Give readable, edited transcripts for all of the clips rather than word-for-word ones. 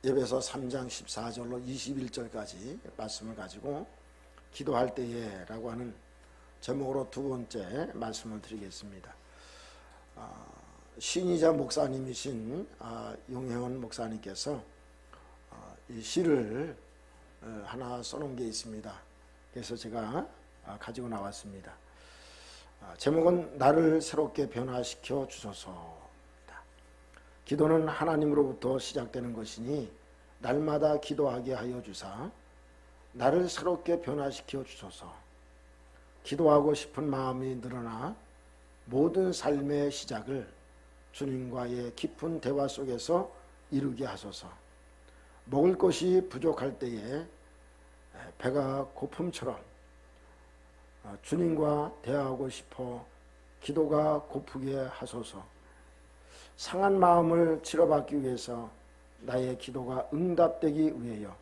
에베소 3장 14절로 21절까지 말씀을 가지고 기도할 때에 라고 하는 제목으로 두 번째 말씀을 드리겠습니다. 신의자 목사님이신 용혜원 목사님께서 이 시를 하나 써놓은 게 있습니다. 그래서 제가 가지고 나왔습니다. 제목은 나를 새롭게 변화시켜 주소서. 기도는 하나님으로부터 시작되는 것이니 날마다 기도하게 하여 주사 나를 새롭게 변화시켜 주소서. 기도하고 싶은 마음이 늘어나 모든 삶의 시작을 주님과의 깊은 대화 속에서 이루게 하소서. 먹을 것이 부족할 때에 배가 고픔처럼 주님과 대화하고 싶어 기도가 고프게 하소서. 상한 마음을 치료받기 위해서 나의 기도가 응답되기 위하여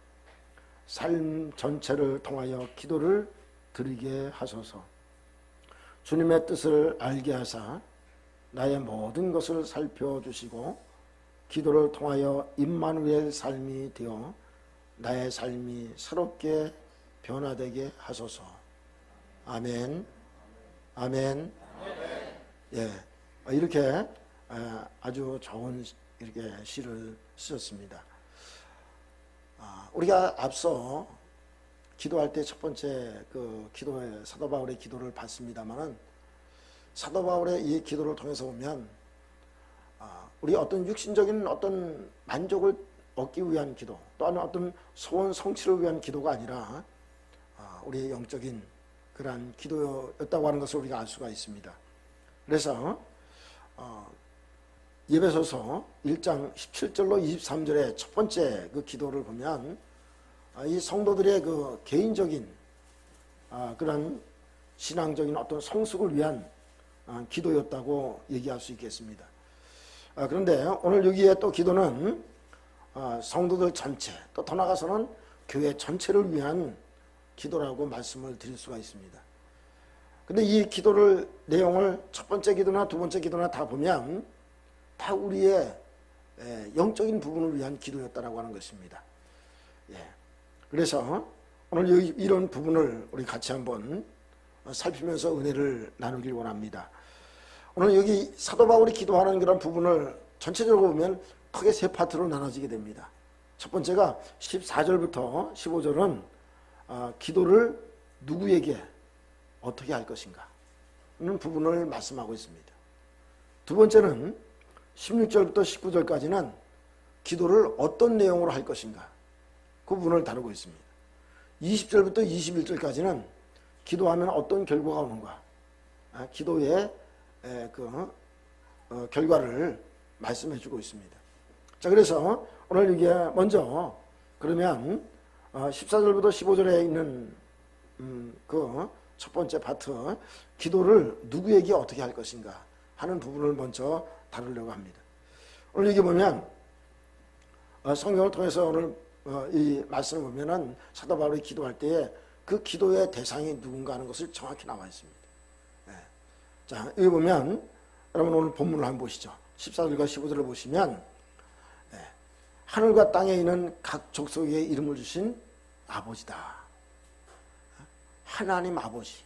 삶 전체를 통하여 기도를 드리게 하소서. 주님의 뜻을 알게 하사 나의 모든 것을 살펴주시고 기도를 통하여 임마누엘 삶이 되어 나의 삶이 새롭게 변화되게 하소서. 아멘. 아멘. 예, 이렇게 아주 좋은 이렇게 시를 쓰셨습니다. 우리가 앞서 기도할 때 첫 번째 그 기도에 사도 바울의 기도를 봤습니다만은 사도 바울의 이 기도를 통해서 보면 우리 어떤 육신적인 어떤 만족을 얻기 위한 기도 또는 어떤 소원 성취를 위한 기도가 아니라 우리의 영적인 그러한 기도였다고 하는 것을 우리가 알 수가 있습니다. 그래서 에베소서 1장 17절로 23절의 첫 번째 그 기도를 보면 이 성도들의 그 개인적인 그런 신앙적인 어떤 성숙을 위한 기도였다고 얘기할 수 있겠습니다. 그런데 오늘 여기에 또 기도는 성도들 전체 또 더 나아가서는 교회 전체를 위한 기도라고 말씀을 드릴 수가 있습니다. 근데 이 기도를 내용을 첫 번째 기도나 두 번째 기도나 다 보면 다 우리의 영적인 부분을 위한 기도였다라고 하는 것입니다. 예. 그래서 오늘 이런 부분을 우리 같이 한번 살피면서 은혜를 나누길 원합니다. 오늘 여기 사도 바울이 기도하는 그런 부분을 전체적으로 보면 크게 세 파트로 나눠지게 됩니다. 첫 번째가 14절부터 15절은 기도를 누구에게 어떻게 할 것인가 하는 부분을 말씀하고 있습니다. 두 번째는 16절부터 19절까지는 기도를 어떤 내용으로 할 것인가 그 부분을 다루고 있습니다. 20절부터 21절까지는 기도하면 어떤 결과가 오는가 기도의 그 결과를 말씀해 주고 있습니다. 자, 그래서 오늘 이게 먼저 그러면 14절부터 15절에 있는 그 첫 번째 파트 기도를 누구에게 어떻게 할 것인가 하는 부분을 먼저 다루려고 합니다. 오늘 여기 보면 성경을 통해서 오늘 이 말씀을 보면은 사도 바울이 기도할 때에 그 기도의 대상이 누군가 하는 것을 정확히 나와 있습니다. 자, 여기 보면 여러분 오늘 본문을 한번 보시죠. 14절과 15절을 보시면 하늘과 땅에 있는 각 족속의 이름을 주신 아버지다. 하나님 아버지.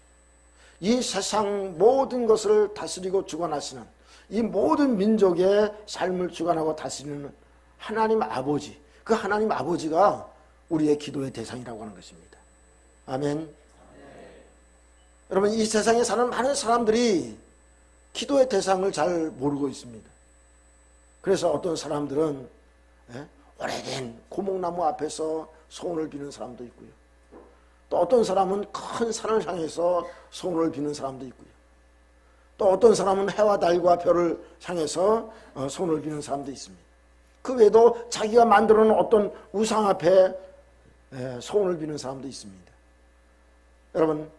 이 세상 모든 것을 다스리고 주관하시는 이 모든 민족의 삶을 주관하고 다스리는 하나님 아버지. 그 하나님 아버지가 우리의 기도의 대상이라고 하는 것입니다. 아멘. 여러분 이 세상에 사는 많은 사람들이 기도의 대상을 잘 모르고 있습니다. 그래서 어떤 사람들은 오래된 고목나무 앞에서 소원을 비는 사람도 있고요. 또 어떤 사람은 큰 산을 향해서 소원을 비는 사람도 있고요. 또 어떤 사람은 해와 달과 별을 향해서 소원을 비는 사람도 있습니다. 그 외에도 자기가 만들어 놓은 어떤 우상 앞에 소원을 비는 사람도 있습니다. 여러분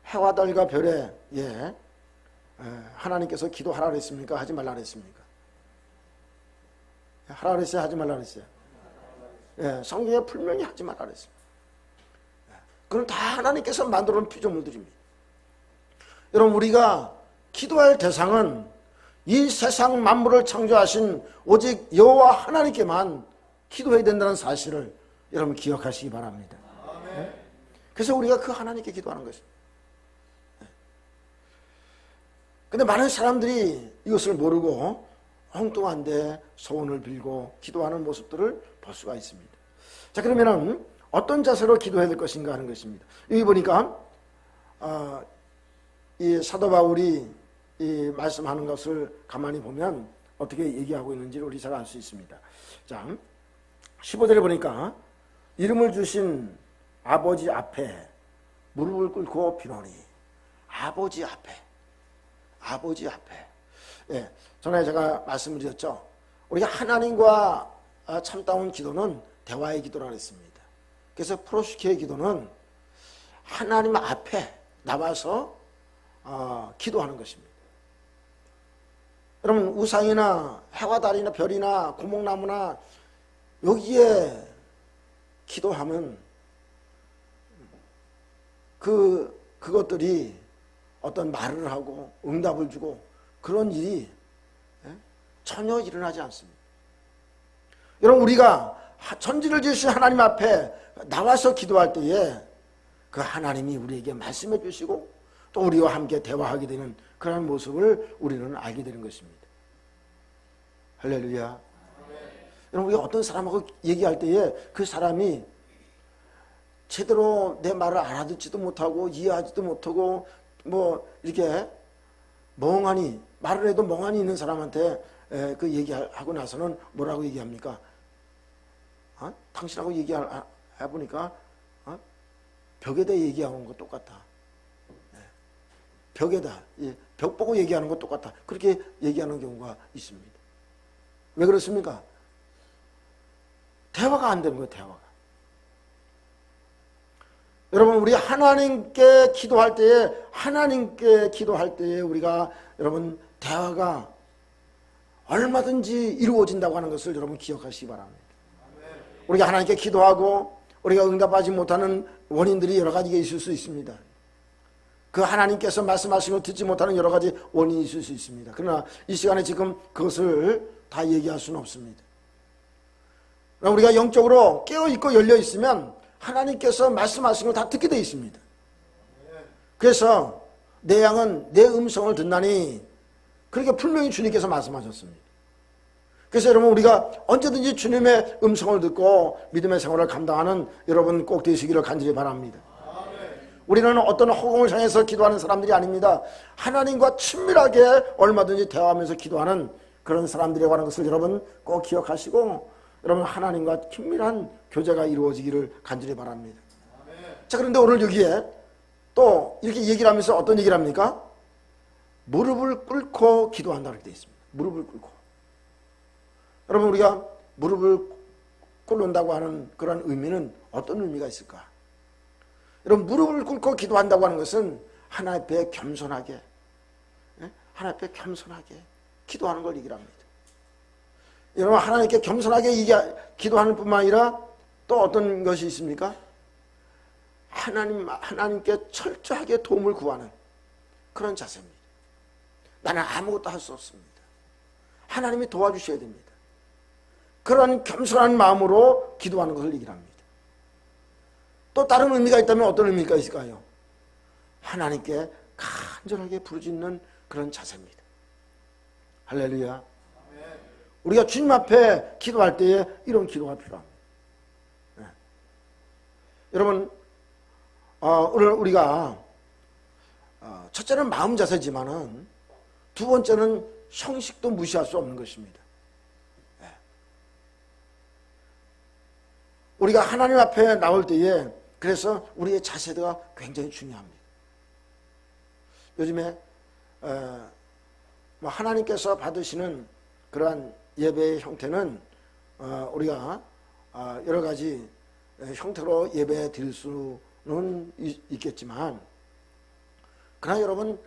해와 달과 별에 하나님께서 기도하라 그랬습니까? 하지 말라 그랬습니까? 하라 그랬어요? 하지 말라 그랬어요? 성경에 분명히 하지 말라 그랬습니다. 그건 다 하나님께서 만들어 놓은 피조물들입니다. 여러분 우리가 기도할 대상은 이 세상 만물을 창조하신 오직 여호와 하나님께만 기도해야 된다는 사실을 여러분 기억하시기 바랍니다. 그래서 우리가 그 하나님께 기도하는 것입니다. 근데 많은 사람들이 이것을 모르고 엉뚱한데 소원을 빌고 기도하는 모습들을 볼 수가 있습니다. 자, 그러면은 어떤 자세로 기도해야 될 것인가 하는 것입니다. 여기 보니까 이 사도 바울이 이 말씀하는 것을 가만히 보면 어떻게 얘기하고 있는지를 우리 잘 알 수 있습니다. 자, 15절에 보니까 이름을 주신 아버지 앞에 무릎을 꿇고 비노니. 아버지 앞에. 예, 전에 제가 말씀드렸죠. 우리가 하나님과 참다운 기도는 대화의 기도라고 했습니다. 그래서 프로시케의 기도는 하나님 앞에 나와서 기도하는 것입니다. 여러분, 우상이나 해와 달이나 별이나 고목나무나 여기에 기도하면 그것들이 어떤 말을 하고 응답을 주고 그런 일이 전혀 일어나지 않습니다. 여러분, 우리가 천지를 지으신 하나님 앞에 나와서 기도할 때에 그 하나님이 우리에게 말씀해 주시고 또 우리와 함께 대화하게 되는 그런 모습을 우리는 알게 되는 것입니다. 할렐루야. 여러분, 우리가 어떤 사람하고 얘기할 때에 그 사람이 제대로 내 말을 알아듣지도 못하고 이해하지도 못하고 뭐 이렇게 멍하니 말을 해도 멍하니 있는 사람한테 그 얘기하고 나서는 뭐라고 얘기합니까? 당신하고 얘기해보니까 벽에 대해 얘기하는 거 똑같아. 벽에다 벽 보고 얘기하는 거 똑같아. 그렇게 얘기하는 경우가 있습니다. 왜 그렇습니까? 대화가 안 되는 거예요. 대화가. 여러분, 우리 하나님께 기도할 때에 우리가 여러분 대화가 얼마든지 이루어진다고 하는 것을 여러분 기억하시기 바랍니다. 우리가 하나님께 기도하고 우리가 응답하지 못하는 원인들이 여러 가지가 있을 수 있습니다. 그 하나님께서 말씀하시는 걸 듣지 못하는 여러 가지 원인이 있을 수 있습니다. 그러나 이 시간에 지금 그것을 다 얘기할 수는 없습니다. 우리가 영적으로 깨어있고 열려있으면 하나님께서 말씀하시는 걸 다 듣게 되어 있습니다. 그래서 내 양은 내 음성을 듣나니 그렇게 분명히 주님께서 말씀하셨습니다. 그래서 여러분, 우리가 언제든지 주님의 음성을 듣고 믿음의 생활을 감당하는 여러분 꼭 되시기를 간절히 바랍니다. 우리는 어떤 허공을 향해서 기도하는 사람들이 아닙니다. 하나님과 친밀하게 얼마든지 대화하면서 기도하는 그런 사람들이라고 하는 것을 여러분 꼭 기억하시고 여러분 하나님과 긴밀한 교제가 이루어지기를 간절히 바랍니다. 자, 그런데 오늘 여기에 또 이렇게 얘기를 하면서 어떤 얘기를 합니까? 무릎을 꿇고 기도한다 이렇게 되어 있습니다. 무릎을 꿇고. 여러분, 우리가 무릎을 꿇는다고 하는 그런 의미는 어떤 의미가 있을까? 여러분, 무릎을 꿇고 기도한다고 하는 것은 하나님 앞에 겸손하게 기도하는 걸 얘기합니다. 여러분, 하나님께 겸손하게 기도하는 뿐만 아니라 또 어떤 것이 있습니까? 하나님께 철저하게 도움을 구하는 그런 자세입니다. 나는 아무것도 할 수 없습니다. 하나님이 도와주셔야 됩니다. 그런 겸손한 마음으로 기도하는 것을 얘기합니다. 또 다른 의미가 있다면 어떤 의미가 있을까요? 하나님께 간절하게 부르짖는 그런 자세입니다. 할렐루야. 우리가 주님 앞에 기도할 때에 이런 기도가 필요합니다. 네. 여러분, 오늘 우리가 첫째는 마음 자세지만은 두 번째는 형식도 무시할 수 없는 것입니다. 네. 우리가 하나님 앞에 나올 때에 그래서 우리의 자세가 굉장히 중요합니다. 요즘에 하나님께서 받으시는 그러한 예배의 형태는 우리가 여러 가지 형태로 예배 드릴 수는 있겠지만 그러나 여러분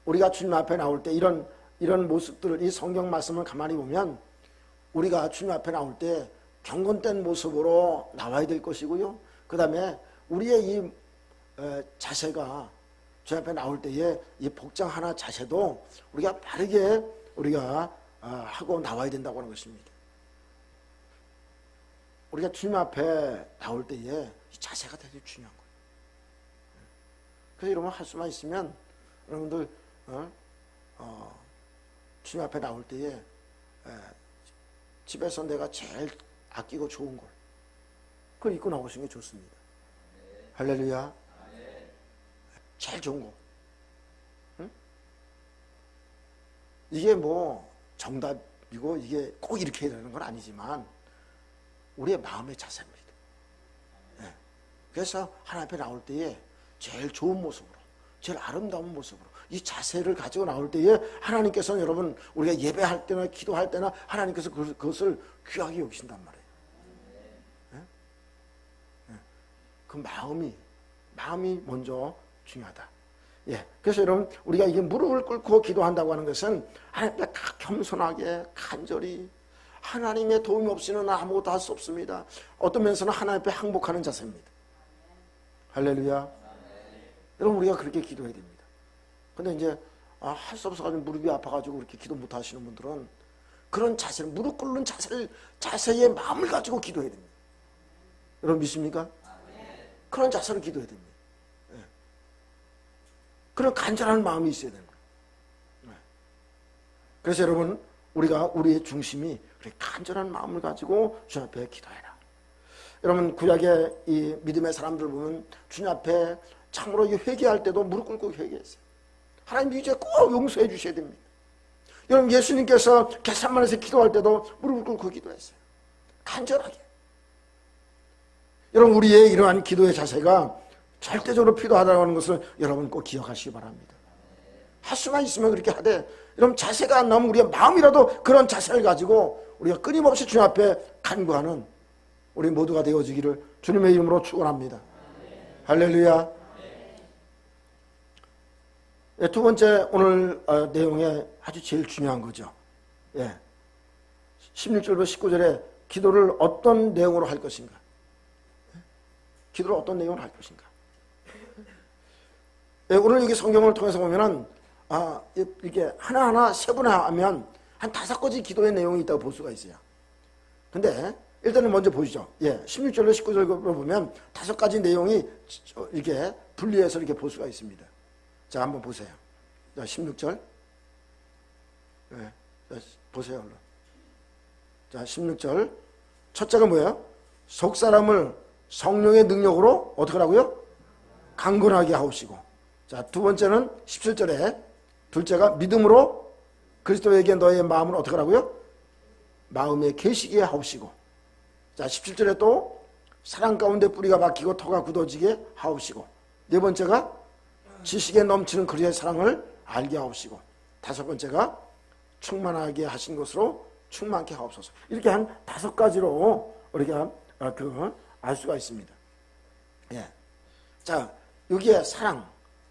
우리가 주님 앞에 나올 때 이런 모습들을 이 성경 말씀을 가만히 보면 우리가 주님 앞에 나올 때 경건된 모습으로 나와야 될 것이고요. 그 다음에 우리의 이 자세가 주님 앞에 나올 때에 이 복장 하나 자세도 우리가 바르게 우리가 하고 나와야 된다고 하는 것입니다. 우리가 주님 앞에 나올 때에 이 자세가 되게 중요한 거예요. 그래서 여러분 할 수만 있으면 여러분들 주님 앞에 나올 때에 집에서 내가 제일 아끼고 좋은 걸 그걸 입고 나오시는 게 좋습니다. 할렐루야. 제일 좋은 거. 응? 이게 뭐 정답이고 이게 꼭 이렇게 해야 되는 건 아니지만 우리의 마음의 자세입니다. 네. 그래서 하나님 앞에 나올 때에 제일 좋은 모습으로, 제일 아름다운 모습으로 이 자세를 가지고 나올 때에 하나님께서는 여러분 우리가 예배할 때나 기도할 때나 하나님께서 그것을 귀하게 여기신단 말이에요. 네? 네. 그 마음이 먼저 중요하다. 예. 그래서 여러분 우리가 이게 무릎을 꿇고 기도한다고 하는 것은 하나님 앞에 겸손하게 간절히 하나님의 도움이 없이는 아무것도 할 수 없습니다. 어떤 면에서는 하나님 앞에 항복하는 자세입니다. 할렐루야. 여러분 우리가 그렇게 기도해야 됩니다. 근데 이제 할 수 없어가지고 무릎이 아파가지고 그렇게 기도 못 하시는 분들은 그런 자세를 무릎 꿇는 자세의 마음을 가지고 기도해야 됩니다. 여러분 믿습니까? 그런 자세로 기도해야 됩니다. 예. 그런 간절한 마음이 있어야 되는 거예요. 예. 그래서 여러분 우리의 중심이 그렇게 간절한 마음을 가지고 주님 앞에 기도해라. 여러분 구약의 이 믿음의 사람들 보면 주님 앞에 참으로 회개할 때도 무릎 꿇고 회개했어요. 하나님 이제 꼭 용서해 주셔야 됩니다. 여러분 예수님께서 겟세마네에서 기도할 때도 무릎을 꿇고 기도했어요. 간절하게. 여러분 우리의 이러한 기도의 자세가 절대적으로 필요하다고 하는 것을 여러분 꼭 기억하시기 바랍니다. 할 수만 있으면 그렇게 하되 여러분 자세가 안 나오면 우리의 마음이라도 그런 자세를 가지고 우리가 끊임없이 주님 앞에 간구하는 우리 모두가 되어지기를 주님의 이름으로 축원합니다. 할렐루야. 예, 두 번째 오늘 내용에 아주 제일 중요한 거죠. 예. 16절부터 19절에 기도를 어떤 내용으로 할 것인가? 기도를 어떤 내용으로 할 것인가? 예, 오늘 여기 성경을 통해서 보면은 이게 하나하나 세분화하면 한 5가지 기도의 내용이 있다고 볼 수가 있어요. 근데 일단은 먼저 보시죠. 예, 16절로 19절로 보면 5가지 내용이 이렇게 분리해서 이렇게 볼 수가 있습니다. 자, 한번 보세요. 자, 16절. 예, 자, 보세요, 얼른. 자, 16절. 첫째가 뭐예요? 속 사람을 성령의 능력으로 어떻게 하라고요? 강건하게 하옵시고. 자, 두 번째는 17절에 둘째가 믿음으로 그리스도에게 너의 마음을 어떻게 하라고요? 마음에 계시게 하옵시고. 자, 17절에 또 사랑 가운데 뿌리가 박히고 터가 굳어지게 하옵시고. 네 번째가 지식에 넘치는 그리스도의 사랑을 알게 하옵시고. 다섯 번째가 충만하게 하신 것으로 충만케 하옵소서. 이렇게 한 5가지로 우리가 알 수가 있습니다. 예. 자, 여기에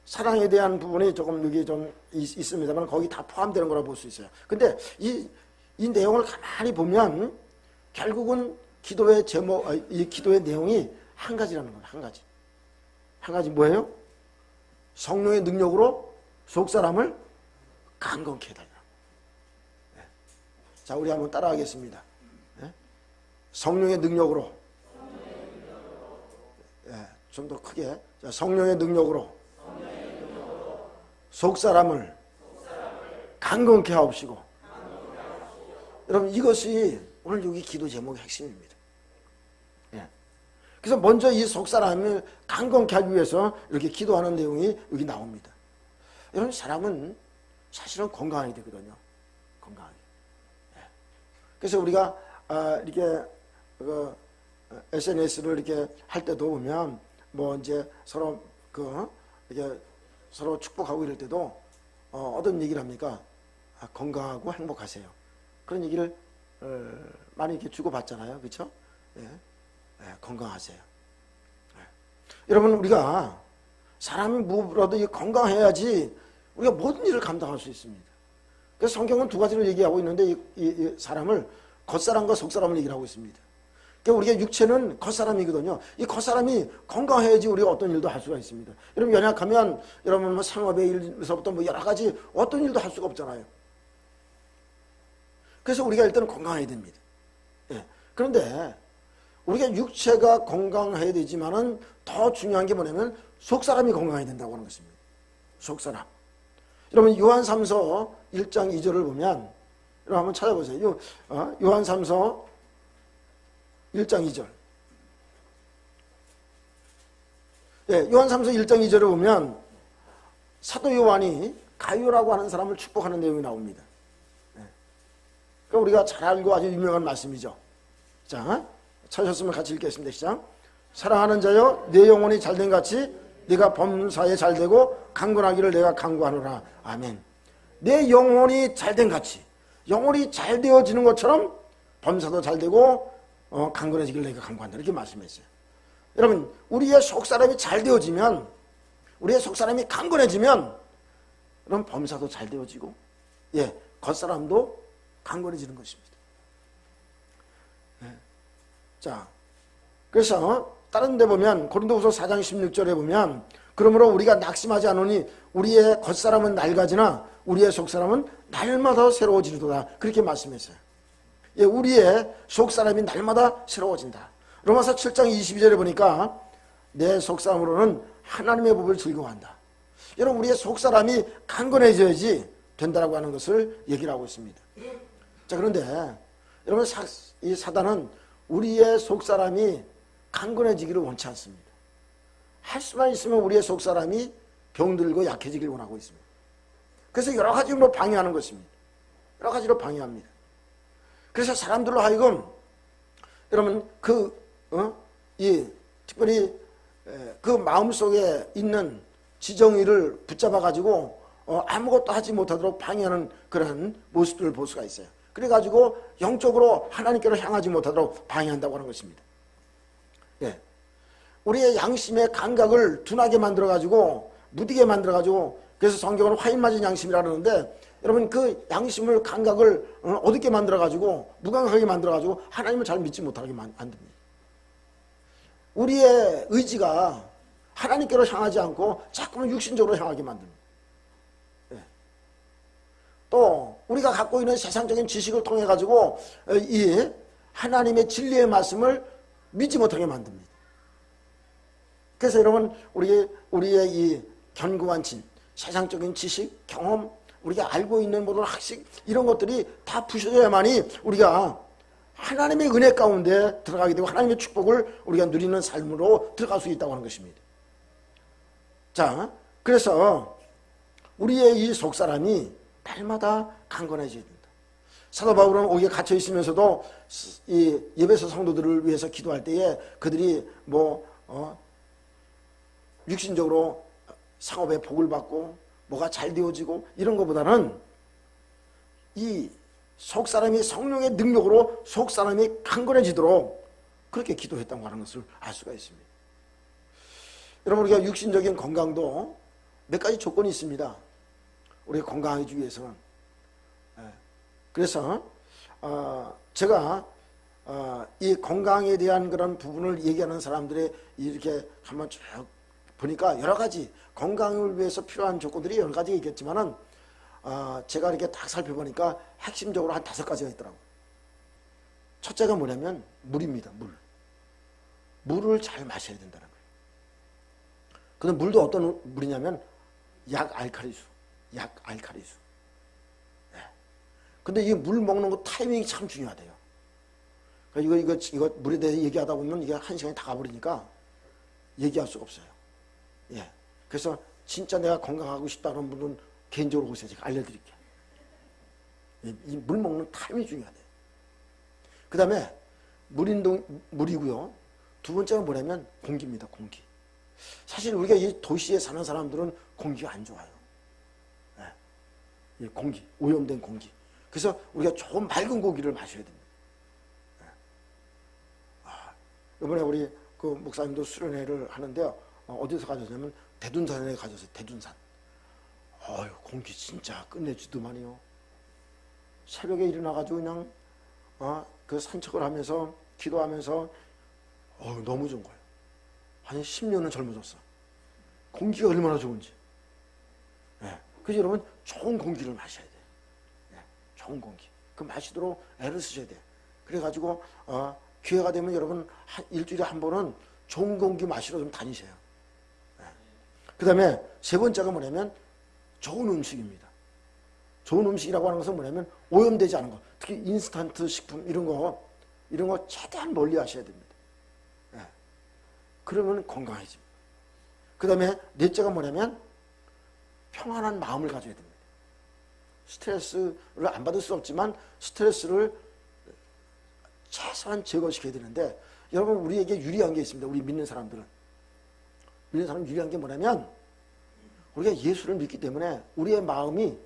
사랑에 대한 부분이 조금 여기 좀 있습니다만 거기 다 포함되는 거라고 볼 수 있어요. 근데 이 내용을 가만히 보면 결국은 기도의 제목, 이 기도의 내용이 한 가지라는 겁니다. 한 가지. 한 가지 뭐예요? 성령의 능력으로 속 사람을 강건케 해달라. 네. 자, 우리 한번 따라하겠습니다. 네? 성령의 능력으로. 네, 좀 더 크게. 자, 성령의 능력으로 속 사람을 강건케 하옵시고. 여러분 이것이 오늘 여기 기도 제목의 핵심입니다. 예. 그래서 먼저 이 속 사람을 강건케 하기 위해서 이렇게 기도하는 내용이 여기 나옵니다. 여러분 사람은 사실은 건강해야 되거든요. 건강하게. 예. 그래서 우리가 이렇게 SNS를 이렇게 할 때도 보면 뭐 이제 서로 이렇게 서로 축복하고 이럴 때도 어떤 얘기를 합니까? 건강하고 행복하세요. 그런 얘기를 많이 이렇게 주고받잖아요. 그렇죠? 예. 예, 건강하세요. 예. 여러분 우리가 사람이 무엇보다도 건강해야지 우리가 모든 일을 감당할 수 있습니다. 그래서 성경은 2가지로 얘기하고 있는데 이 사람을 겉사람과 속사람을 얘기를 하고 있습니다. 그러니까 우리가 육체는 겉사람이거든요. 이 겉사람이 건강해야지 우리가 어떤 일도 할 수가 있습니다. 여러분 연약하면 여러분 뭐 상업의 일에서부터 뭐 여러 가지 어떤 일도 할 수가 없잖아요. 그래서 우리가 일단은 건강해야 됩니다. 예. 그런데 우리가 육체가 건강해야 되지만은 더 중요한 게 뭐냐면 속사람이 건강해야 된다고 하는 것입니다. 속사람. 여러분 요한3서 1장 2절을 보면 여러분 한번 찾아보세요. 요한3서 1장 2절. 예, 요한3서 1장 2절을 보면 사도 요한이 가룟라고 하는 사람을 축복하는 내용이 나옵니다. 예. 그러니까 우리가 잘 알고 아주 유명한 말씀이죠. 자, 찾으셨으면 같이 읽겠습니다. 시작. 사랑하는 자여, 내 영혼이 잘된 같이 네가 범사에 잘되고 강건하기를 내가 간구하노라. 아멘. 내 영혼이 잘된 같이, 영혼이 잘 되어지는 것처럼 범사도 잘되고 강건해지기를 내가 간구한다. 이렇게 말씀했어요. 여러분, 우리의 속사람이 잘 되어지면, 우리의 속사람이 강건해지면 그럼 범사도 잘 되어지고, 예, 겉사람도 강건해지는 것입니다. 예. 자, 그래서 다른 데 보면 고린도후서 4장 16절에 보면 그러므로 우리가 낙심하지 않으니 우리의 겉사람은 낡아지나 우리의 속사람은 날마다 새로워지리도다. 그렇게 말씀했어요. 예, 우리의 속사람이 날마다 새로워진다. 로마서 7장 22절에 보니까 내 속사람으로는 하나님의 법을 즐거워한다. 여러분, 우리의 속사람이 강건해져야지 된다라고 하는 것을 얘기를 하고 있습니다. 자, 그런데 여러분, 이 사단은 우리의 속사람이 강건해지기를 원치 않습니다. 할 수만 있으면 우리의 속사람이 병들고 약해지기를 원하고 있습니다. 그래서 여러 가지로 방해하는 것입니다. 여러 가지로 방해합니다. 그래서 사람들로 하여금 여러분 특별히 그 마음속에 있는 지정의를 붙잡아 가지고 아무것도 하지 못하도록 방해하는 그런 모습들을 볼 수가 있어요. 그래가지고 영적으로 하나님께로 향하지 못하도록 방해한다고 하는 것입니다. 예. 우리의 양심의 감각을 둔하게 만들어가지고 무디게 만들어가지고, 그래서 성경은 화인 맞은 양심이라 그러는데, 여러분 그 양심을 감각을 어둡게 만들어가지고 무감각하게 만들어가지고 하나님을 잘 믿지 못하게 만듭니다. 우리의 의지가 하나님께로 향하지 않고 자꾸만 육신적으로 향하게 만듭니다. 예. 또 우리가 갖고 있는 세상적인 지식을 통해 가지고 이 하나님의 진리의 말씀을 믿지 못하게 만듭니다. 그래서 여러분 우리의 이 견고한 세상적인 지식, 경험, 우리가 알고 있는 모든 학식, 이런 것들이 다 부셔져야만이 우리가 하나님의 은혜 가운데 들어가게 되고 하나님의 축복을 우리가 누리는 삶으로 들어갈 수 있다고 하는 것입니다. 자, 그래서 우리의 이 속사람이 날마다 강건해져야 된다. 사도 바울은 옥에 갇혀 있으면서도 이 예배소 성도들을 위해서 기도할 때에 그들이 육신적으로 상업의 복을 받고 뭐가 잘 되어지고 이런 것보다는 이 속사람이 성령의 능력으로 속사람이 강건해지도록 그렇게 기도했다고 하는 것을 알 수가 있습니다. 여러분, 우리가 육신적인 건강도 몇 가지 조건이 있습니다. 우리가 건강해지기 위해서는. 그래서 제가 이 건강에 대한 그런 부분을 얘기하는 사람들의 이렇게 한번 쭉 보니까 여러 가지 건강을 위해서 필요한 조건들이 여러 가지가 있겠지만은 제가 이렇게 딱 살펴보니까 핵심적으로 한 5가지가 있더라고요. 첫째가 뭐냐면 물입니다. 물을 잘 마셔야 된다는 거예요. 근데 물도 어떤 물이냐면 약알칼리수. 근데 이 물 먹는 거 타이밍이 참 중요하대요. 그러니까 이거 물에 대해서 얘기하다 보면 이게 1시간이 다 가버리니까 얘기할 수가 없어요. 예. 그래서 진짜 내가 건강하고 싶다는 분은 개인적으로 오세요. 제가 알려드릴게요. 이 물 먹는 타이밍이 중요하대요. 그 다음에 물이고요. 두 번째가 뭐냐면 공기입니다. 공기. 사실 우리가 이 도시에 사는 사람들은 공기가 안 좋아요. 예. 공기, 오염된 공기. 그래서 우리가 좋은 맑은 공기를 마셔야 됩니다. 이번에 우리 그 목사님도 수련회를 하는데요. 어디서 가졌냐면 대둔산에 가졌어요. 대둔산. 공기 진짜 끝내주더만요. 새벽에 일어나가지고 그냥 그 산책을 하면서 기도하면서 너무 좋은 거예요. 한 10년은 젊어졌어. 공기가 얼마나 좋은지. 예. 그래서 여러분 좋은 공기를 마셔야 돼요. 예. 좋은 공기. 그 마시도록 애를 쓰셔야 돼요. 그래가지고 기회가 되면 여러분 일주일에 한 번은 좋은 공기 마시러 좀 다니세요. 그 다음에 세 번째가 뭐냐면 좋은 음식입니다. 좋은 음식이라고 하는 것은 뭐냐면 오염되지 않은 것, 특히 인스턴트 식품 이런 거 최대한 멀리 하셔야 됩니다. 그러면 건강해집니다. 그 다음에 넷째가 뭐냐면 평안한 마음을 가져야 됩니다. 스트레스를 안 받을 수 없지만 스트레스를 최소한 제거시켜야 되는데, 여러분 우리에게 유리한 게 있습니다. 우리 믿는 사람들은. 믿는 사람 유리한 게 뭐냐면 우리가 예수를 믿기 때문에 우리의 마음이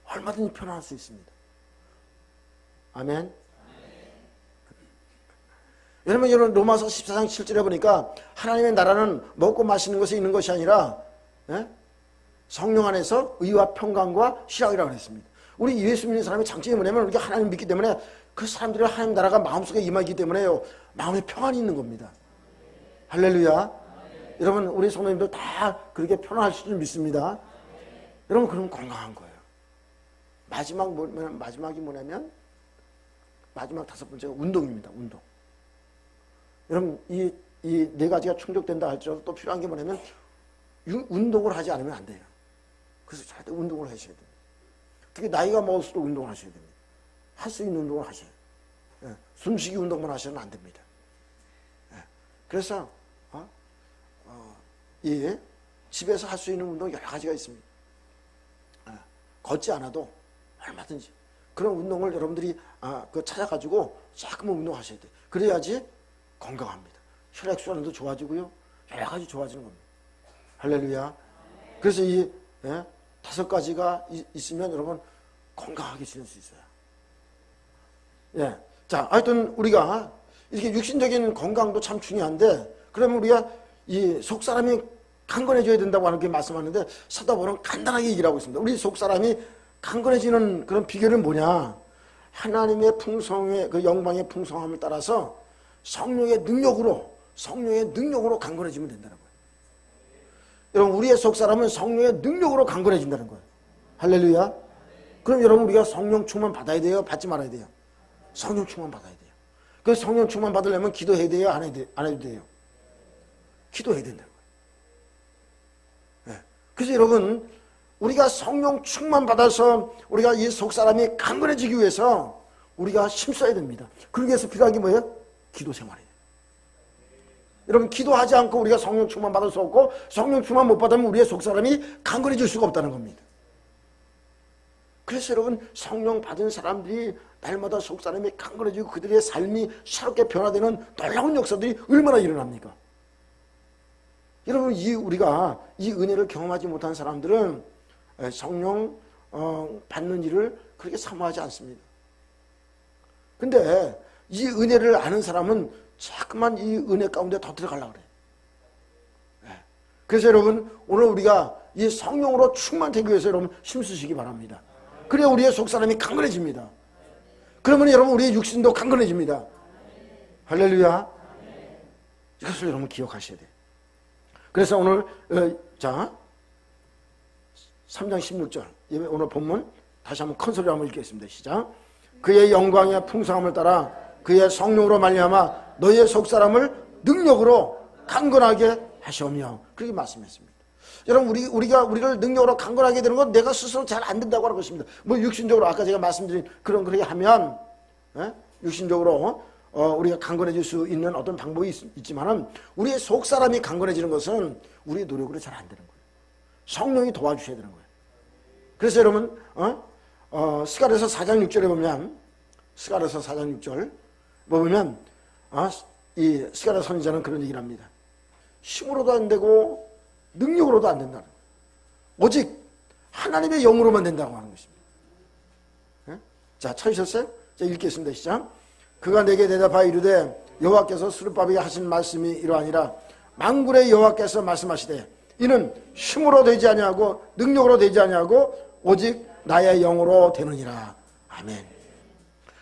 얼마든지 편안할 수 있습니다. 아멘. 여러분 로마서 14장 7절에 보니까 하나님의 나라는 먹고 마시는 것에 있는 것이 아니라 성령 안에서 의와 평강과 희락이라고 했습니다. 우리 예수 믿는 사람의 장점이 뭐냐면 우리가 하나님 믿기 때문에 그 사람들이 하나님 나라가 마음속에 임하기 때문에요, 마음에 평안이 있는 겁니다. 할렐루야. 여러분 우리 성도님들 다 그렇게 편안하실 줄 믿습니다. 여러분 그럼 건강한 거예요. 마지막이 뭐냐면 마지막 다섯 번째가 운동입니다. 운동. 여러분 이 네 가지가 충족된다 할지라도 또 필요한 게 뭐냐면 운동을 하지 않으면 안 돼요. 그래서 절대 운동을 하셔야 됩니다. 특히 나이가 먹을수록 운동을 하셔야 됩니다. 할 수 있는 운동을 하셔야 돼요. 숨쉬기 운동만 하셔는 안 됩니다. 그래서 집에서 할 수 있는 운동 여러 가지가 있습니다. 걷지 않아도 얼마든지 그런 운동을 여러분들이 찾아가지고 조금은 운동하셔야 돼요. 그래야지 건강합니다. 혈액순환도 좋아지고요, 여러 가지 좋아지는 겁니다. 할렐루야. 그래서 이 다섯 가지가 있으면 여러분 건강하게 지낼 수 있어요. 자, 하여튼 우리가 이렇게 육신적인 건강도 참 중요한데, 그러면 우리가 이 속사람이 강건해져야 된다고 하는 게 말씀하는데, 사도 바울은 간단하게 얘기를 하고 있습니다. 우리 속사람이 강건해지는 그런 비결은 뭐냐? 하나님의 풍성의 그 영광의 풍성함을 따라서 성령의 능력으로 강건해지면 된다는 거예요. 여러분 우리의 속사람은 성령의 능력으로 강건해진다는 거예요. 할렐루야. 그럼 여러분 우리가 성령 충만 받아야 돼요? 받지 말아야 돼요? 성령 충만 받아야 돼요. 그 성령 충만 받으려면 기도해야 돼요? 안 해도 돼요? 기도해야 된다는 거예요. 그래서 여러분 우리가 성령 충만 받아서 우리가 이 속사람이 강건해지기 위해서 우리가 힘써야 됩니다. 그러기 위해서 필요한 게 뭐예요? 기도 생활이에요. 여러분 기도하지 않고 우리가 성령 충만 받을 수 없고, 성령 충만 못 받으면 우리의 속사람이 강건해질 수가 없다는 겁니다. 그래서 여러분 성령 받은 사람들이 날마다 속사람이 강건해지고 그들의 삶이 새롭게 변화되는 놀라운 역사들이 얼마나 일어납니까? 여러분 우리가 이 은혜를 경험하지 못한 사람들은 성령 받는 일을 그렇게 사모하지 않습니다. 근데 이 은혜를 아는 사람은 자꾸만 이 은혜 가운데 더 들어가려고 그래요. 그래서 여러분 오늘 우리가 이 성령으로 충만되기 위해서 여러분 힘쓰시기 바랍니다. 그래야 우리의 속사람이 강건해집니다. 그러면 여러분 우리의 육신도 강건해집니다. 할렐루야. 이것을 여러분 기억하셔야 돼요. 그래서 오늘 3장 16절 오늘 본문 다시 한번 큰 소리로 한번 읽겠습니다. 시작. 그의 영광의 풍성함을 따라 그의 성령으로 말미암아 너희의 속사람을 능력으로 강건하게 하시오며, 그렇게 말씀했습니다. 여러분 우리를 능력으로 강건하게 되는 건 내가 스스로 잘 안 된다고 하는 것입니다. 뭐 육신적으로 아까 제가 말씀드린 그렇게 하면 육신적으로 우리가 강건해질 수 있는 어떤 방법이 있지만은 우리의 속사람이 강건해지는 것은 우리의 노력으로 잘 안 되는 거예요. 성령이 도와주셔야 되는 거예요. 그래서 여러분 스가랴서 4장 6절에 보면 스가랴서 4장 6절 보면 이 스가랴 선지자는 그런 얘기를 합니다. 힘으로도 안 되고 능력으로도 안 된다는 거예요. 오직 하나님의 영으로만 된다고 하는 것입니다. 자, 찾으셨어요? 자, 읽겠습니다. 시작. 그가 내게 대답하여 이르되 여호와께서 스룹바벨에게 하신 말씀이 이러하니라. 만군의 여호와께서 말씀하시되 이는 힘으로 되지 아니하고 능력으로 되지 아니하고 오직 나의 영으로 되느니라. 아멘.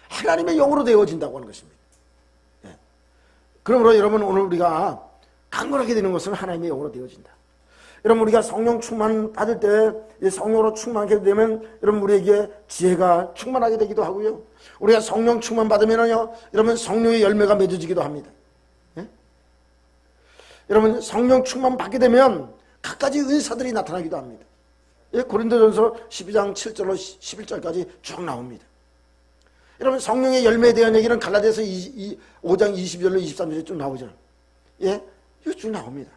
하나님의 영으로 되어진다고 하는 것입니다. 그러므로 여러분 오늘 우리가 강건하게 되는 것은 하나님의 영으로 되어진다. 여러분 우리가 성령 충만 받을 때 이 성령으로 충만하게 되면 여러분 우리에게 지혜가 충만하게 되기도 하고요. 우리가 성령 충만 받으면요, 여러분 성령의 열매가 맺어지기도 합니다. 예? 여러분 성령 충만 받게 되면 갖가지 은사들이 나타나기도 합니다. 예? 고린도전서 12장 7절로 11절까지 쭉 나옵니다. 여러분 성령의 열매에 대한 얘기는 갈라디아서 5장 20절로 23절에 쭉 나오죠. 예? 이거 쭉 나옵니다.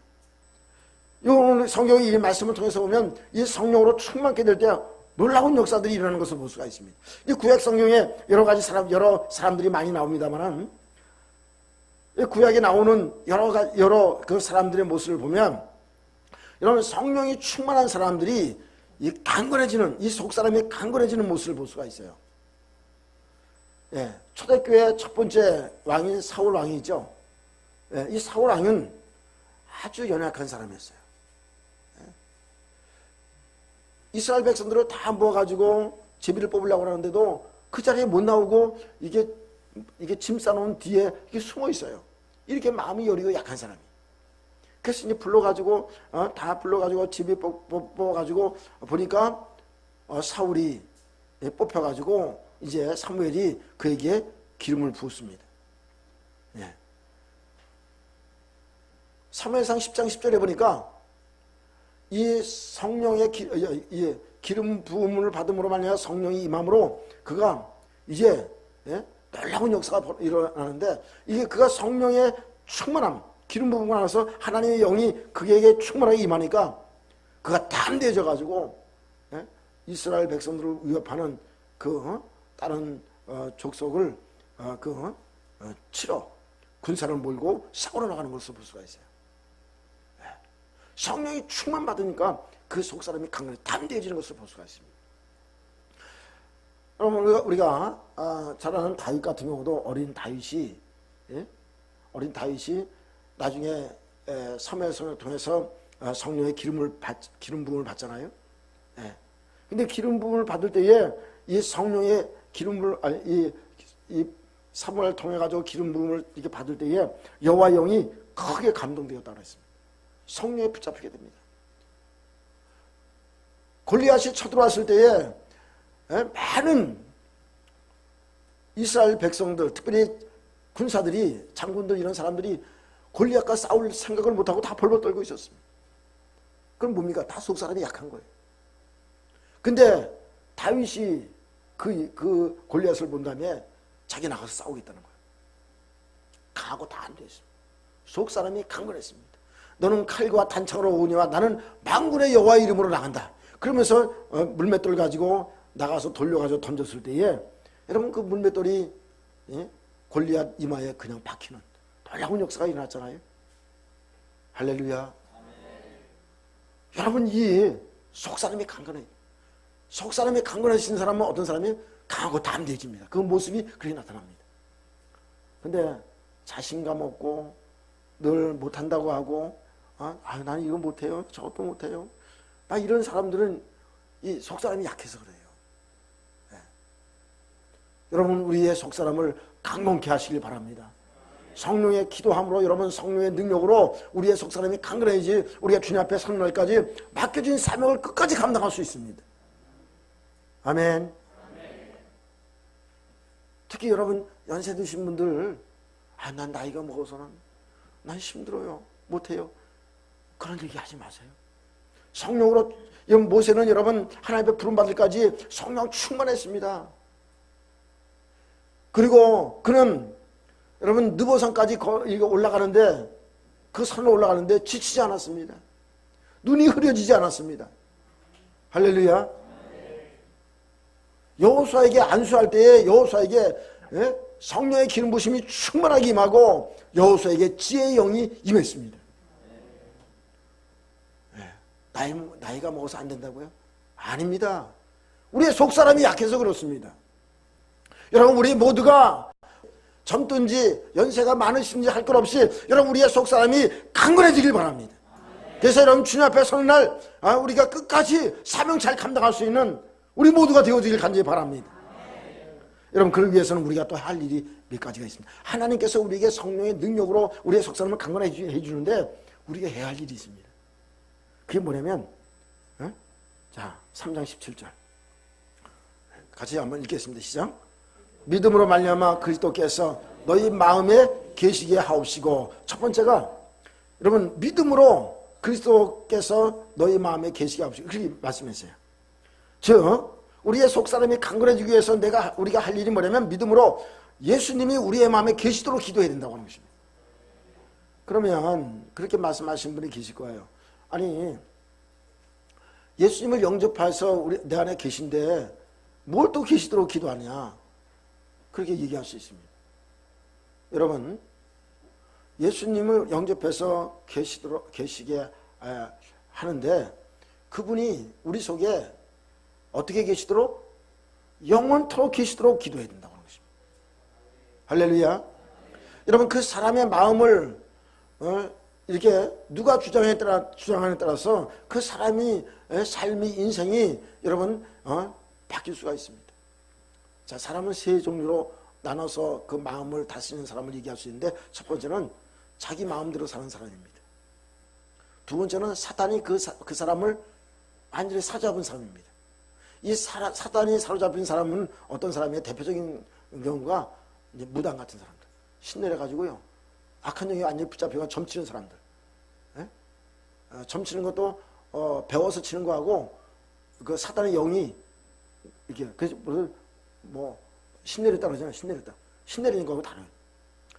이 성경의 이 말씀을 통해서 보면 이 성령으로 충만케 될 때 놀라운 역사들이 일어나는 것을 볼 수가 있습니다. 이 구약 성경에 여러 사람들이 많이 나옵니다만은 이 구약에 나오는 여러 그 사람들의 모습을 보면 이런 성령이 충만한 사람들이 이 강건해지는, 이 속사람이 강건해지는 모습을 볼 수가 있어요. 예, 초대교회 첫 번째 왕인 사울 왕이죠. 예, 이 사울 왕은 아주 연약한 사람이었어요. 이스라엘 백성들을 다 모아가지고 제비를 뽑으려고 하는데도 그 자리에 못 나오고 이게 짐 싸놓은 뒤에 이게 숨어 있어요. 이렇게 마음이 여리고 약한 사람이. 그래서 이제 불러가지고 다 불러가지고 제비 뽑아가지고 보니까 사울이 뽑혀가지고 이제 사무엘이 그에게 기름을 부었습니다. 예. 사무엘상 10장 10절에 보니까 이 성령의 기름 부음을 받음으로 말미암아 성령이 임함으로 그가 이제 놀라운 역사가 일어나는데 이게 그가 성령의 충만함, 기름 부음을 나서 하나님의 영이 그에게 충만하게 임하니까 그가 담대해져 가지고 이스라엘 백성들을 위협하는 그 다른 족속을 치러 군사를 몰고 싸우러 나가는 것을 볼 수가 있어요. 성령이 충만 받으니까 그 속사람이 강건해 담대해지는 것을 볼 수가 있습니다. 여러분 우리가 잘 아는 다윗 같은 경우도 어린 다윗이 나중에 사무엘서를 통해서 성령의 기름 부음을 받잖아요. 근데 기름 부음을 받을 때에 이 성령의 기름을 이 사무엘을 통해 가지고 기름 부음을 이렇게 받을 때에 여호와 영이 크게 감동되었다고 했습니다. 성령에 붙잡히게 됩니다. 골리앗이 쳐들어왔을 때에 많은 이스라엘 백성들, 특별히 군사들이, 장군들 이런 사람들이 골리앗과 싸울 생각을 못하고 다 벌벌 떨고 있었습니다. 그럼 뭡니까? 다 속사람이 약한 거예요. 근데 다윗이 그 골리앗을 본 다음에 자기 나가서 싸우겠다는 거예요. 강하고 다 안 됐습니다. 속사람이 강건했습니다. 너는 칼과 단창으로 오니와 나는 만군의 여호와의 이름으로 나간다. 그러면서 물맷돌 가지고 나가서 돌려가지고 던졌을 때에 여러분 그 물맷돌이 골리앗 이마에 그냥 박히는 놀라운 역사가 일어났잖아요. 할렐루야. 여러분 이 속사람이 강건해요. 속사람이 강건해진 사람은 어떤 사람이 강하고 담대해집니다. 그 모습이 그렇게 나타납니다. 근데 자신감 없고 늘 못한다고 하고 나는 이거 못해요. 저것도 못해요. 막 이런 사람들은 이 속사람이 약해서 그래요. 네. 여러분 우리의 속사람을 강건케 하시길 바랍니다. 성령의 기도함으로 여러분 성령의 능력으로 우리의 속사람이 강건해야지 우리가 주님 앞에 서는 날까지 맡겨진 사명을 끝까지 감당할 수 있습니다. 아멘. 특히 여러분 연세 드신 분들 난 나이가 먹어서는 난 힘들어요. 못해요. 그런 얘기 하지 마세요. 성령으로 모세는 여러분 하나님의 부름받을까지 성령 충만했습니다. 그리고 그는 여러분 느보산까지 올라가는데 그 산으로 올라가는데 지치지 않았습니다. 눈이 흐려지지 않았습니다. 할렐루야. 여호수아에게 안수할 때에 여호수아에게 성령의 기름 부심이 충만하게 임하고 여호수아에게 지혜의 영이 임했습니다. 나이가 먹어서 안 된다고요? 아닙니다. 우리의 속사람이 약해서 그렇습니다. 여러분 우리 모두가 젊든지 연세가 많으신지 할 것 없이 여러분 우리의 속사람이 강건해지길 바랍니다. 그래서 여러분 주님 앞에 서는 날 우리가 끝까지 사명 잘 감당할 수 있는 우리 모두가 되어지길 간절히 바랍니다. 여러분 그러기 위해서는 우리가 또 할 일이 몇 가지가 있습니다. 하나님께서 우리에게 성령의 능력으로 우리의 속사람을 강건해 주는데 우리가 해야 할 일이 있습니다. 그게 뭐냐면, 자, 3장 17절. 같이 한번 읽겠습니다. 시작. 믿음으로 말미암아 그리스도께서 너희 마음에 계시게 하옵시고, 첫 번째가 여러분 믿음으로 그리스도께서 너희 마음에 계시게 하옵시고 그렇게 말씀했어요. 즉 우리의 속사람이 강건해지기 위해서 우리가 할 일이 뭐냐면 믿음으로 예수님이 우리의 마음에 계시도록 기도해야 된다고 하는 것입니다. 그러면 그렇게 말씀하신 분이 계실 거예요. 아니 예수님을 영접해서 내 안에 계신데 뭘 또 계시도록 기도하냐, 그렇게 얘기할 수 있습니다. 여러분 예수님을 영접해서 계시게 하는데 그분이 우리 속에 어떻게 계시도록? 영원토록 계시도록 기도해야 된다고 하는 것입니다. 할렐루야. 여러분 그 사람의 마음을 이렇게 누가 주장하느냐에 따라서 그 사람이 삶이 인생이 여러분 바뀔 수가 있습니다. 자, 사람은 세 종류로 나눠서 그 마음을 다스리는 사람을 얘기할 수 있는데, 첫 번째는 자기 마음대로 사는 사람입니다. 두 번째는 사단이 그 사람을 완전히 사로잡은 사람입니다. 이 사단이 사로잡힌 사람은 어떤 사람이에요? 대표적인 경우가 이제 무당 같은 사람들, 신내려가지고요 악한 영이 완전히 붙잡혀가 점치는 사람들. 점치는 것도 배워서 치는 거하고 그 사단의 영이 이렇게 그래서 뭐 신내렸다 그러잖아요. 신내리는 거하고 다르요.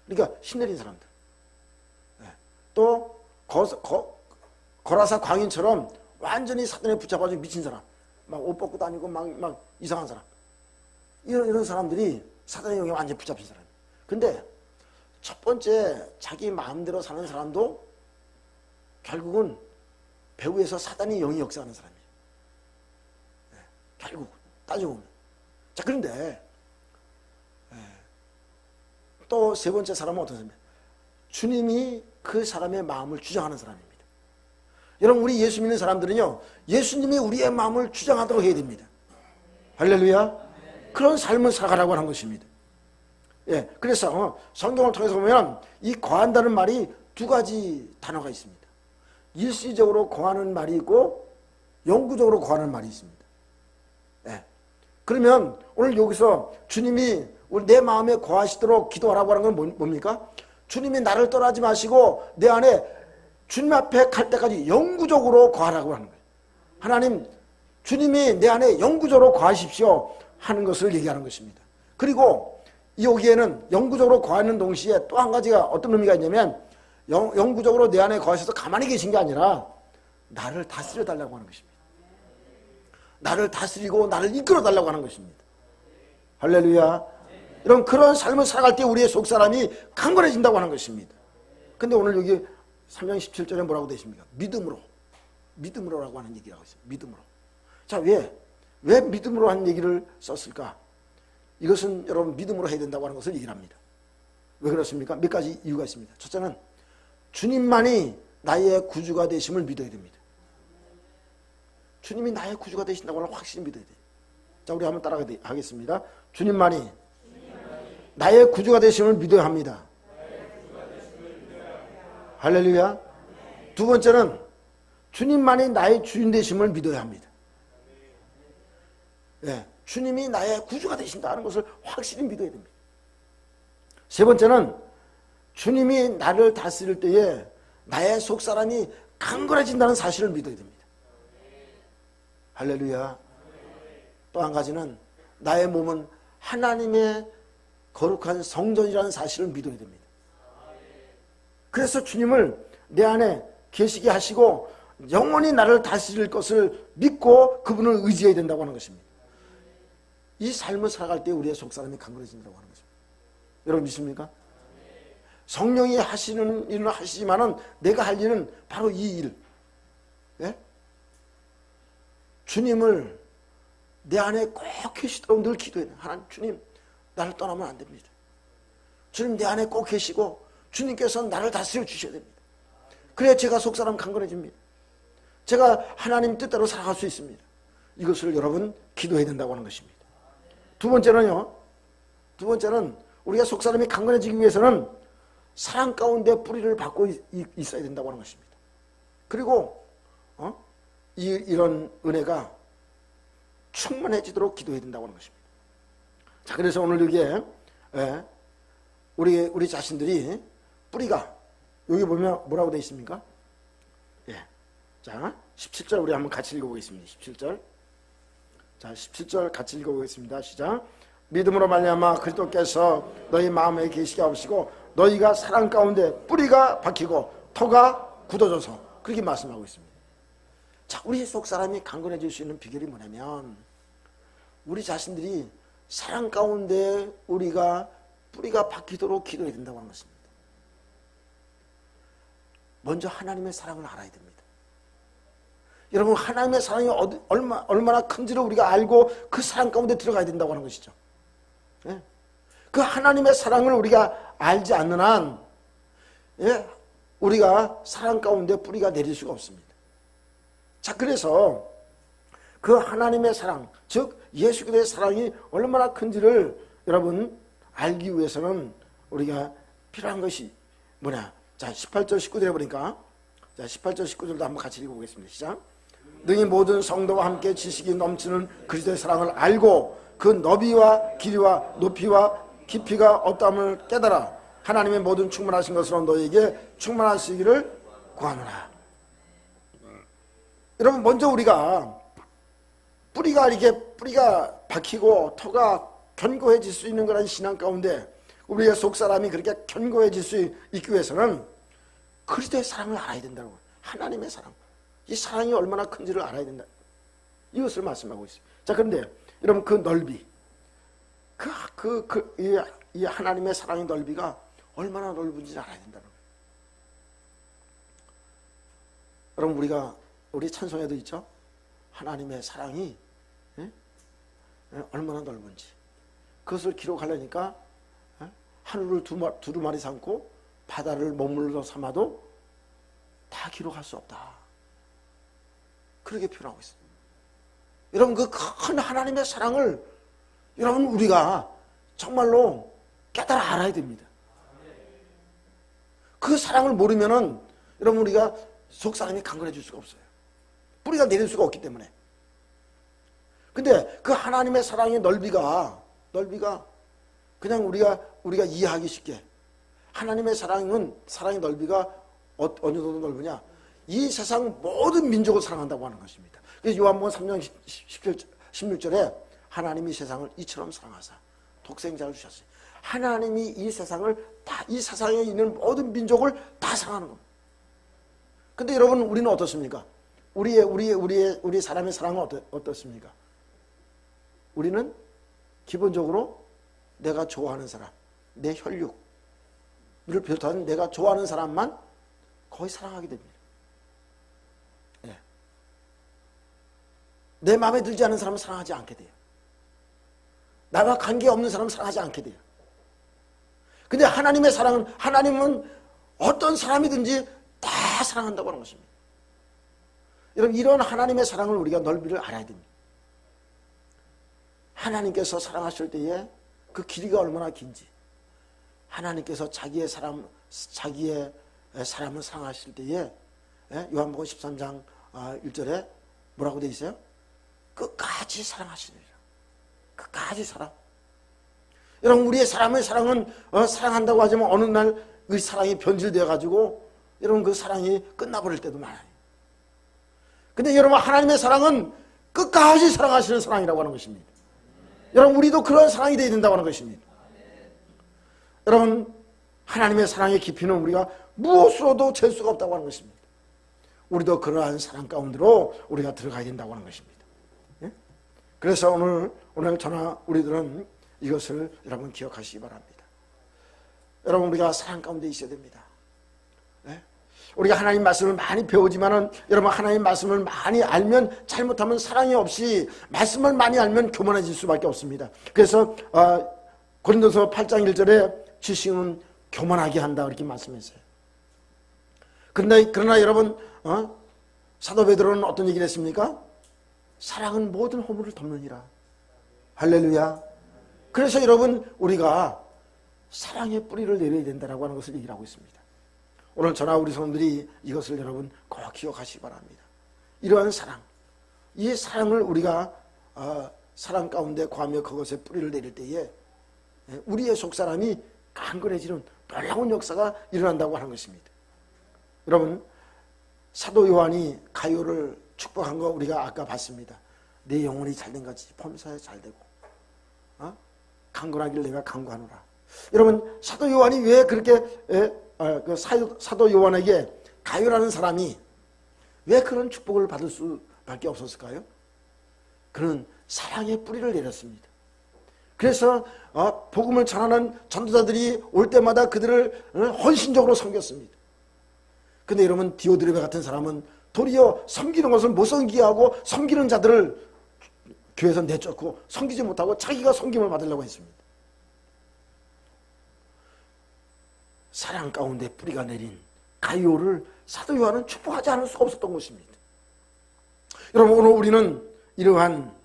그러니까 신내린 사람들. 또 거라사 광인처럼 완전히 사단에 붙잡아가지고 미친 사람, 막 옷 벗고 다니고 막 이상한 사람, 이런 사람들이 사단의 영에 완전히 붙잡힌 사람. 근데 첫 번째 자기 마음대로 사는 사람도 결국은 배후에서 사단의 영이 역사하는 사람이에요. 결국 따지고 보면. 자, 그런데 또 세 번째 사람은 어떤 사람이에요? 주님이 그 사람의 마음을 주장하는 사람입니다. 여러분 우리 예수 믿는 사람들은요 예수님이 우리의 마음을 주장하도록 해야 됩니다. 할렐루야. 그런 삶을 살아가라고 하는 것입니다. 예, 그래서 성경을 통해서 보면 이 거한다는 말이 두 가지 단어가 있습니다. 일시적으로 거하는 말이 있고 영구적으로 거하는 말이 있습니다. 예. 그러면 오늘 여기서 주님이 내 마음에 거하시도록 기도하라고 하는 건 뭡니까? 주님이 나를 떠나지 마시고 내 안에 주님 앞에 갈 때까지 영구적으로 거하라고 하는 거예요. 하나님, 주님이 내 안에 영구적으로 거하십시오 하는 것을 얘기하는 것입니다. 그리고 여기에는 영구적으로 거하는 동시에 또 한 가지가 어떤 의미가 있냐면 영구적으로 내 안에 거하셔서 가만히 계신 게 아니라 나를 다스려 달라고 하는 것입니다. 나를 다스리고 나를 이끌어 달라고 하는 것입니다. 할렐루야. 이런 그런 삶을 살아갈 때 우리의 속사람이 강건해진다고 하는 것입니다. 근데 오늘 여기 3장 17절에 뭐라고 되어 있습니까? 믿음으로라고 하는 얘기라고 있어요. 믿음으로. 자, 왜 믿음으로 하는 얘기를 썼을까? 이것은 여러분 믿음으로 해야 된다고 하는 것을 얘기를 합니다. 왜 그렇습니까? 몇 가지 이유가 있습니다. 첫째는 주님만이 나의 구주가 되심을 믿어야 됩니다. 주님이 나의 구주가 되신다고 하는 확실히 믿어야 돼요. 자, 우리 한번 따라가겠습니다. 주님만이 나의 구주가 되심을 믿어야 합니다. 할렐루야. 두 번째는 주님만이 나의 주인 되심을 믿어야 합니다. 예, 주님이 나의 구주가 되신다는 것을 확실히 믿어야 됩니다. 세 번째는 주님이 나를 다스릴 때에 나의 속사람이 강건해진다는 사실을 믿어야 됩니다. 할렐루야. 또 한 가지는 나의 몸은 하나님의 거룩한 성전이라는 사실을 믿어야 됩니다. 그래서 주님을 내 안에 계시게 하시고 영원히 나를 다스릴 것을 믿고 그분을 의지해야 된다고 하는 것입니다. 이 삶을 살아갈 때 우리의 속사람이 강건해진다고 하는 것입니다. 여러분 믿습니까? 성령이 하시는 일은 하시지만은 내가 할 일은 바로 이 일. 예? 주님을 내 안에 꼭 계시도록 늘 기도해야 돼요. 하나님, 주님, 나를 떠나면 안 됩니다. 주님 내 안에 꼭 계시고 주님께서는 나를 다스려 주셔야 됩니다. 그래야 제가 속사람 강건해집니다. 제가 하나님 뜻대로 살아갈 수 있습니다. 이것을 여러분 기도해야 된다고 하는 것입니다. 두 번째는 우리가 속사람이 강건해지기 위해서는 사랑 가운데 뿌리를 받고 있어야 된다고 하는 것입니다. 그리고 이런 은혜가 충만해지도록 기도해야 된다고 하는 것입니다. 자, 그래서 오늘 여기에 우리 자신들이 뿌리가 여기 보면 뭐라고 되어 있습니까? 자, 17절 우리 한번 같이 읽어보겠습니다. 17절. 자, 17절 같이 읽어보겠습니다. 시작. 믿음으로 말미암아 그리스도께서 너희 마음에 계시게 하시고 너희가 사랑 가운데 뿌리가 박히고 터가 굳어져서 그렇게 말씀하고 있습니다. 자, 우리 속 사람이 강건해질 수 있는 비결이 뭐냐면 우리 자신들이 사랑 가운데 우리가 뿌리가 박히도록 기도해야 된다고 하는 것입니다. 먼저 하나님의 사랑을 알아야 됩니다. 여러분, 하나님의 사랑이 얼마나 큰지를 우리가 알고 그 사랑 가운데 들어가야 된다고 하는 것이죠. 그 하나님의 사랑을 우리가 알지 않는 한 우리가 사랑 가운데 뿌리가 내릴 수가 없습니다. 자, 그래서 그 하나님의 사랑, 즉 예수 그리스도의 사랑이 얼마나 큰지를 여러분 알기 위해서는 우리가 필요한 것이 뭐냐? 자, 18절 19절에 보니까 자, 18절 19절도 한번 같이 읽어보겠습니다. 시작. 능히 모든 성도와 함께 지식이 넘치는 그리스도의 사랑을 알고 그 너비와 길이와 높이와 깊이가 어떠함을 깨달아 하나님의 모든 충만하신 것으로 너에게 충만하시기를 구하노라. 여러분, 먼저 우리가 뿌리가 박히고 터가 견고해질 수 있는 그런 신앙 가운데 우리의 속사람이 그렇게 견고해질 수 있기 위해서는 그리스도의 사랑을 알아야 된다고. 하나님의 사랑, 이 사랑이 얼마나 큰지를 알아야 된다, 이것을 말씀하고 있어요. 자, 그런데 여러분, 그 넓이, 이 하나님의 사랑의 넓이가 얼마나 넓은지 알아야 된다는 거예요. 여러분, 우리 찬송에도 있죠. 하나님의 사랑이 얼마나 넓은지. 그것을 기록하려니까 하늘을 두루마리 삼고 바다를 머물러 삼아도 다 기록할 수 없다. 그렇게 표현하고 있어요. 여러분, 그 큰 하나님의 사랑을 여러분 우리가 정말로 깨달아 알아야 됩니다. 그 사랑을 모르면은 여러분 우리가 속사람이 강건해질 수가 없어요. 뿌리가 내릴 수가 없기 때문에. 근데 그 하나님의 사랑의 넓이가 그냥 우리가 이해하기 쉽게, 하나님의 사랑의 넓이가 어느 정도 넓으냐? 이 세상 모든 민족을 사랑한다고 하는 것입니다. 그래서 요한복음 3장 16절에 하나님이 세상을 이처럼 사랑하사 독생자를 주셨어요. 하나님이 이 세상에 있는 모든 민족을 다 사랑하는 겁니다. 근데 여러분, 우리는 어떻습니까? 우리 사람의 사랑은 어떻습니까? 우리는 기본적으로 내가 좋아하는 사람, 내 혈육을 비롯한 내가 좋아하는 사람만 거의 사랑하게 됩니다. 내 마음에 들지 않는 사람은 사랑하지 않게 돼요. 나와 관계없는 사람은 사랑하지 않게 돼요. 근데 하나님의 사랑은, 하나님은 어떤 사람이든지 다 사랑한다고 하는 것입니다. 여러분, 이런 하나님의 사랑을 우리가 넓이를 알아야 됩니다. 하나님께서 사랑하실 때에 그 길이가 얼마나 긴지, 하나님께서 자기의 사람을 사랑하실 때에 요한복음 13장 1절에 뭐라고 되어 있어요? 끝까지 사랑하시느니라. 끝까지 사랑. 여러분, 우리의 사람은 사랑한다고 하지만 어느 날 그 사랑이 변질되어 가지고 여러분 그 사랑이 끝나버릴 때도 많아요. 근데 여러분, 하나님의 사랑은 끝까지 사랑하시는 사랑이라고 하는 것입니다. 여러분, 우리도 그런 사랑이 되어야 된다고 하는 것입니다. 여러분, 하나님의 사랑의 깊이는 우리가 무엇으로도 잴 수가 없다고 하는 것입니다. 우리도 그러한 사랑 가운데로 우리가 들어가야 된다고 하는 것입니다. 그래서 오늘 저나 우리들은 이것을 여러분 기억하시기 바랍니다. 여러분, 우리가 사랑 가운데 있어야 됩니다. 우리가 하나님 말씀을 많이 배우지만은 여러분, 하나님 말씀을 많이 알면, 잘못하면 사랑이 없이 말씀을 많이 알면 교만해질 수밖에 없습니다. 그래서 고린도서 8장 1절에 지식은 교만하게 한다, 이렇게 말씀했어요. 그러나 여러분, 사도 베드로는 어떤 얘기를 했습니까? 사랑은 모든 허물을 덮느니라. 할렐루야. 그래서 여러분, 우리가 사랑의 뿌리를 내려야 된다라고 하는 것을 얘기를 하고 있습니다. 오늘 저나 우리 성도들이 이것을 여러분 꼭 기억하시기 바랍니다. 이러한 사랑, 이 사랑을 우리가 사랑 가운데 구하며 그것에 뿌리를 내릴 때에 우리의 속사람이 강건해지는 놀라운 역사가 일어난다고 하는 것입니다. 여러분, 사도 요한이 가룟을 축복한 거 우리가 아까 봤습니다. 내 영혼이 잘된 같이 범사에 잘되고 강건하길 내가 강구하노라. 여러분, 사도 요한이 왜 그렇게 사도 요한에게 가룟라는 사람이 왜 그런 축복을 받을 수밖에 없었을까요? 그는 사랑의 뿌리를 내렸습니다. 그래서 복음을 전하는 전도자들이 올 때마다 그들을 헌신적으로 섬겼습니다. 근데 여러분, 디오드레베 같은 사람은 도리어 섬기는 것을 못 섬기게 하고 섬기는 자들을 교회에서 내쫓고 섬기지 못하고 자기가 섬김을 받으려고 했습니다. 사랑 가운데 뿌리가 내린 가룟을 사도 요한은 축복하지 않을 수가 없었던 것입니다. 여러분, 오늘 우리는 이러한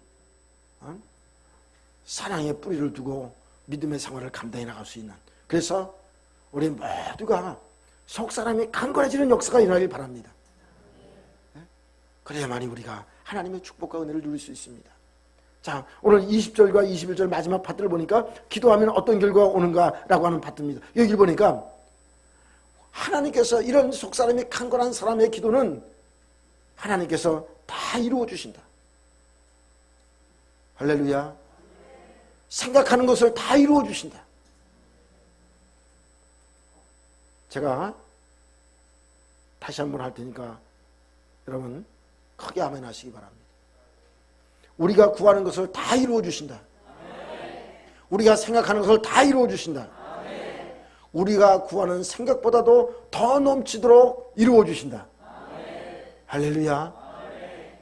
사랑의 뿌리를 두고 믿음의 생활을 감당해 나갈 수 있는, 그래서 우리 모두가 속사람이 강건해지는 역사가 일어나길 바랍니다. 그래야만이 우리가 하나님의 축복과 은혜를 누릴 수 있습니다. 자, 오늘 20절과 21절 마지막 파트를 보니까 기도하면 어떤 결과가 오는가라고 하는 파트입니다. 여기 보니까 하나님께서 이런 속사람이 강건한 사람의 기도는 하나님께서 다 이루어 주신다. 할렐루야. 생각하는 것을 다 이루어 주신다. 제가 다시 한번 할 테니까 여러분 크게 아멘 하시기 바랍니다. 우리가 구하는 것을 다 이루어 주신다. 우리가 생각하는 것을 다 이루어 주신다. 우리가 구하는 생각보다도 더 넘치도록 이루어 주신다. 할렐루야.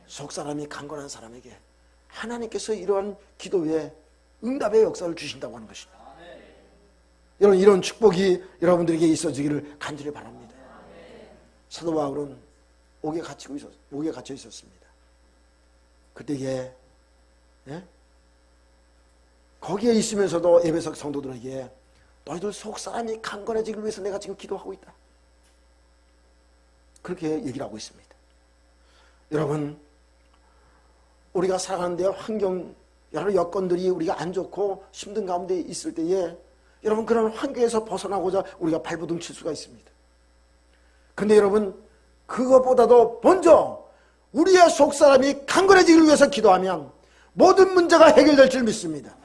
속사람이 강건한 사람에게 하나님께서 이러한 기도에 응답의 역사를 주신다고 하는 것입니다. 여러분, 이런 축복이 여러분들에게 있어지기를 간절히 바랍니다. 사도 바울은 옥에 갇혀 있었습니다. 그때에 거기에 있으면서도 에베소 성도들에게 너희들 속사람이 강건해지기 위해서 내가 지금 기도하고 있다, 그렇게 얘기를 하고 있습니다. 여러분, 우리가 살아가는 데 환경, 여러 여건들이 우리가 안 좋고 힘든 가운데 있을 때에 여러분, 그런 환경에서 벗어나고자 우리가 발버둥 칠 수가 있습니다. 그런데 여러분, 그것보다도 먼저 우리의 속사람이 강건해지기 위해서 기도하면 모든 문제가 해결될 줄 믿습니다.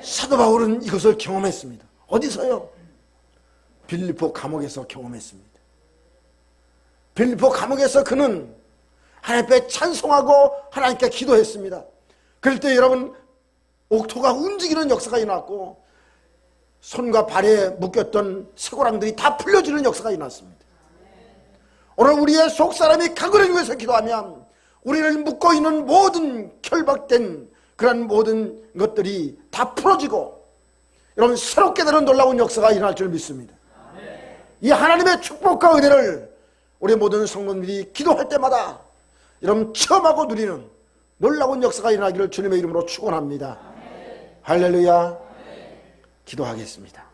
사도 바울은 이것을 경험했습니다. 어디서요? 빌립보 감옥에서 경험했습니다. 빌립보 감옥에서 그는 하나님 앞에 찬송하고 하나님께 기도했습니다. 그럴 때 여러분, 옥토가 움직이는 역사가 일어났고 손과 발에 묶였던 쇠고랑들이 다 풀려지는 역사가 일어났습니다. 오늘 우리의 속사람이 강건하기 위해서 기도하면 우리를 묶고 있는 모든 결박된 그런 모든 것들이 다 풀어지고 여러분, 새롭게 되는 놀라운 역사가 일어날 줄 믿습니다. 이 하나님의 축복과 은혜를 우리 모든 성도들이 기도할 때마다 여러분 체험하고 누리는 놀라운 역사가 일어나기를 주님의 이름으로 축원합니다. 할렐루야. 기도하겠습니다.